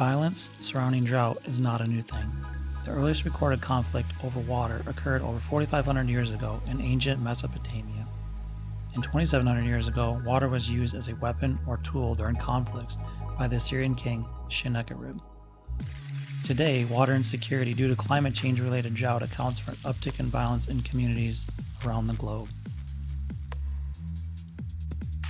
Violence surrounding drought is not a new thing. The earliest recorded conflict over water occurred over 4,500 years ago in ancient Mesopotamia. And 2,700 years ago, water was used as a weapon or tool during conflicts by the Assyrian king Sennacherib. Today, water insecurity due to climate change-related drought accounts for an uptick in violence in communities around the globe.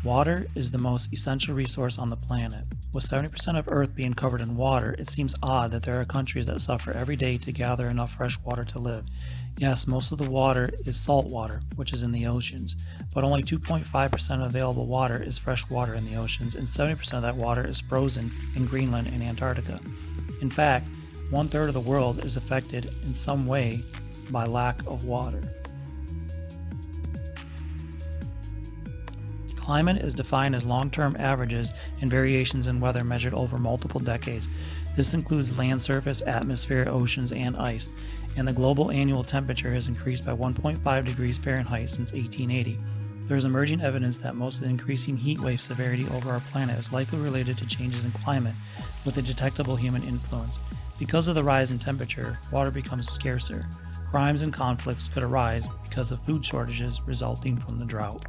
Water is the most essential resource on the planet. With 70% of Earth being covered in water, it seems odd that there are countries that suffer every day to gather enough fresh water to live. Yes, most of the water is salt water, which is in the oceans, but only 2.5% of available water is fresh water in the oceans, and 70% of that water is frozen in Greenland and Antarctica. In fact, 1/3 of the world is affected in some way by lack of water. Climate is defined as long-term averages and variations in weather measured over multiple decades. This includes land surface, atmosphere, oceans, and ice, and the global annual temperature has increased by 1.5 degrees Fahrenheit since 1880. There is emerging evidence that most of the increasing heat wave severity over our planet is likely related to changes in climate with a detectable human influence. Because of the rise in temperature, water becomes scarcer. Crimes and conflicts could arise because of food shortages resulting from the drought.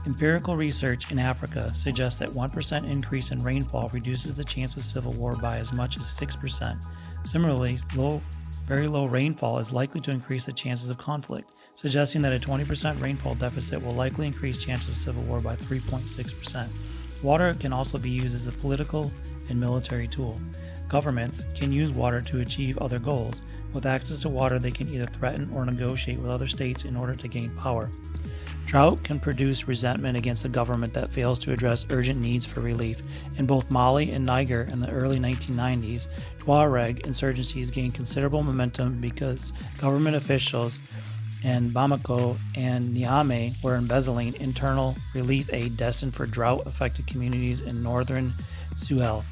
Empirical research in Africa suggests that 1% increase in rainfall reduces the chance of civil war by as much as 6%. Similarly, very low rainfall is likely to increase the chances of conflict, suggesting that a 20% rainfall deficit will likely increase chances of civil war by 3.6%. Water can also be used as a political and military tool. Governments can use water to achieve other goals. With access to water, they can either threaten or negotiate with other states in order to gain power. Drought can produce resentment against a government that fails to address urgent needs for relief. In both Mali and Niger in the early 1990s, Tuareg insurgencies gained considerable momentum because government officials in Bamako and Niamey were embezzling internal relief aid destined for drought-affected communities in northern Sahel.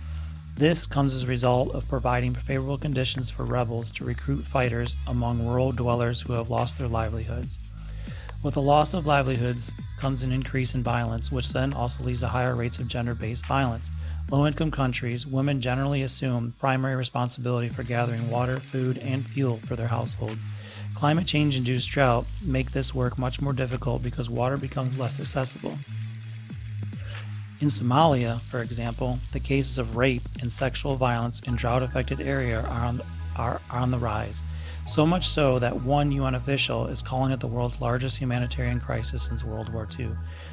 This comes as a result of providing favorable conditions for rebels to recruit fighters among rural dwellers who have lost their livelihoods. With the loss of livelihoods comes an increase in violence, which then also leads to higher rates of gender-based violence. Low-income countries, women generally assume primary responsibility for gathering water, food, and fuel for their households. Climate change-induced drought make this work much more difficult because water becomes less accessible. In Somalia, for example, the cases of rape and sexual violence in drought-affected areas are on the rise. So much so that one UN official is calling it the world's largest humanitarian crisis since World War II.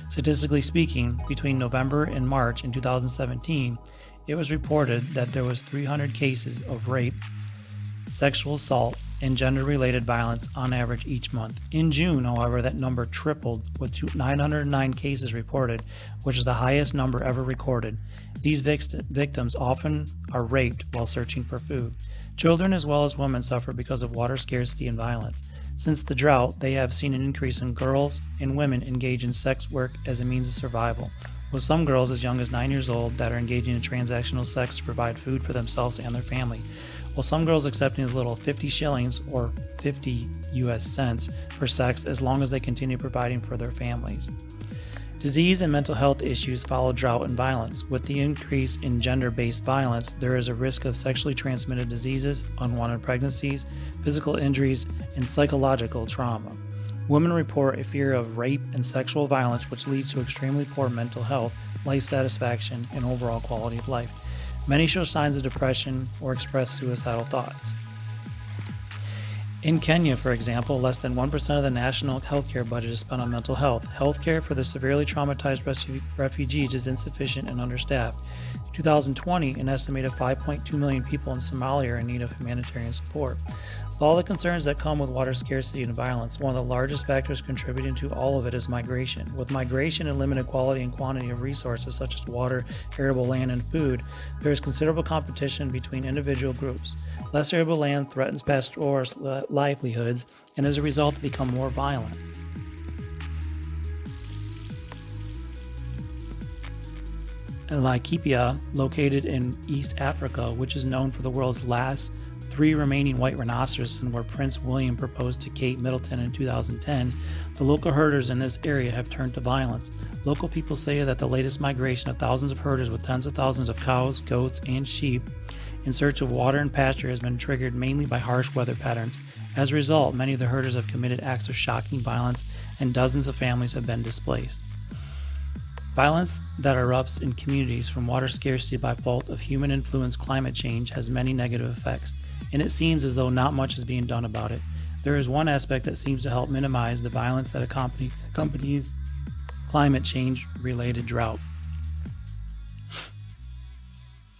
Statistically speaking, between November and March in 2017, it was reported that there was 300 cases of rape, sexual assault, and gender-related violence on average each month. In June, however, that number tripled with 909 cases reported, which is the highest number ever recorded. These victims often are raped while searching for food. Children as well as women suffer because of water scarcity and violence. Since the drought, they have seen an increase in girls and women engage in sex work as a means of survival, with some girls as young as 9 years old that are engaging in transactional sex to provide food for themselves and their family, while some girls accepting as little 50 shillings or 50 US cents for sex as long as they continue providing for their families. Disease and mental health issues follow drought and violence. With the increase in gender-based violence, there is a risk of sexually transmitted diseases, unwanted pregnancies, physical injuries, and psychological trauma. Women report a fear of rape and sexual violence, which leads to extremely poor mental health, life satisfaction, and overall quality of life. Many show signs of depression or express suicidal thoughts. In Kenya, for example, less than 1% of the national healthcare budget is spent on mental health. Healthcare for the severely traumatized refugees is insufficient and understaffed. In 2020, an estimated 5.2 million people in Somalia are in need of humanitarian support. With all the concerns that come with water scarcity and violence, one of the largest factors contributing to all of it is migration. With migration and limited quality and quantity of resources such as water, arable land, and food, there is considerable competition between individual groups. Less arable land threatens pastoralist livelihoods and as a result become more violent. In Laikipia, located in East Africa, which is known for the world's last 3 remaining white rhinoceroses where Prince William proposed to Kate Middleton in 2010, the local herders in this area have turned to violence. Local people say that the latest migration of thousands of herders with tens of thousands of cows, goats, and sheep in search of water and pasture has been triggered mainly by harsh weather patterns. As a result, many of the herders have committed acts of shocking violence and dozens of families have been displaced. Violence that erupts in communities from water scarcity by fault of human-influenced climate change has many negative effects, and it seems as though not much is being done about it. There is one aspect that seems to help minimize the violence that accompanies climate change-related drought.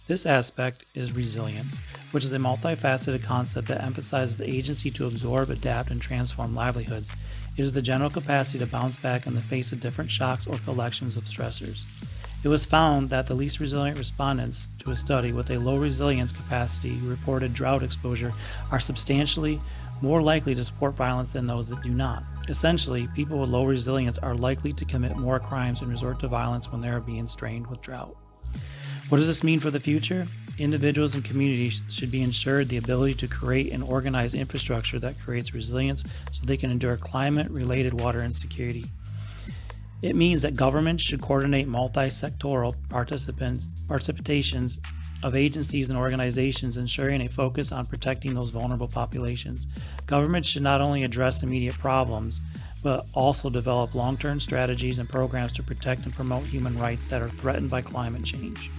This aspect is resilience, which is a multifaceted concept that emphasizes the agency to absorb, adapt, and transform livelihoods. It is the general capacity to bounce back in the face of different shocks or collections of stressors. It was found that the least resilient respondents to a study with a low resilience capacity who reported drought exposure are substantially more likely to support violence than those that do not. Essentially, people with low resilience are likely to commit more crimes and resort to violence when they are being strained with drought. What does this mean for the future? Individuals and communities should be ensured the ability to create and organize infrastructure that creates resilience so they can endure climate-related water insecurity. It means that governments should coordinate multi-sectoral participations of agencies and organizations, ensuring a focus on protecting those vulnerable populations. Governments should not only address immediate problems, but also develop long-term strategies and programs to protect and promote human rights that are threatened by climate change.